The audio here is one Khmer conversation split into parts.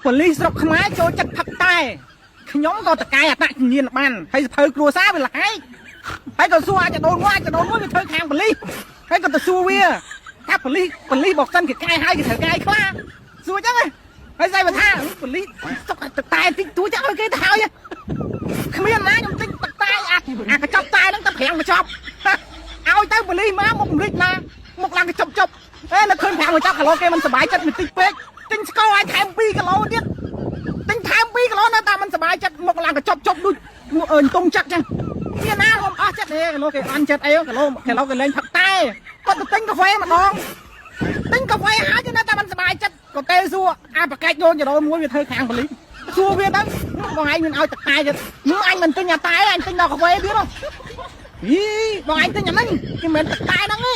ប៉ូលីសស្រុកខ្មែរចូលចិត្តផឹកតែខ្ញុំក៏តកាយអត្តជំនាញបានហើយសភៅគ្រួសារវាលហើយហើយក៏សួរអាចដូនមួយវាធ្វើខាងប៉ូលីសហើយក៏ទៅសួរវាថាប៉ូលីសបកសិនគេកាយហើយគេត្រូវកាយខ្លាសួរចឹងហើយស្អីបើថាប៉ូលីសសុកតតែតិចតួចឲ្យគេទៅហើយគ្មានណាខ្ញុំទិញតតែអាកញ្ចប់តែហ្នឹងទៅប្រាំងកញ្ចប់ឲ្យទៅប៉ូលីសមកមកពំរិចណាមកឡើងកញ្ចប់ចប់នៅឃើញប្រាំងកញ្ចប់គីឡូគេមិនសុបាយចិត្តមិនតិចពេកទិញស្ករឲ្យថែម2គីឡូទៀតទិញថែម2គីឡូនៅតែមិនសុបាយចិត្តមកឡើងកញ្ចប់ចប់ដូចតុងចាក់ចឹងមានណាខ្ញុំអស់ចិត្តទេគីឡូគេអន់ចិត្តអីគីឡូគេលេងផឹកតែគាត់ទៅទិញកាហ្វេម្ដងទិញកាហ្វេហើយនៅតែមិនសុបាយចិត្តក៏ទេសួរអាប្រកែកយកចរមួយវាធ្វើខាងប៉ូលីសសួរវាទៅបងឯងមិនឲ្យតតែទៀតមើលអញមិនទិញអាតែអញទិញដល់កាហ្វេទៀតបងឯងទិញអាហ្នឹងគេមិនតតែហ្នឹងទេ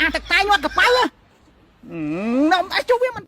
អាតតែញាត់កប៉ៅខ្ញុំតែជួបវាមិន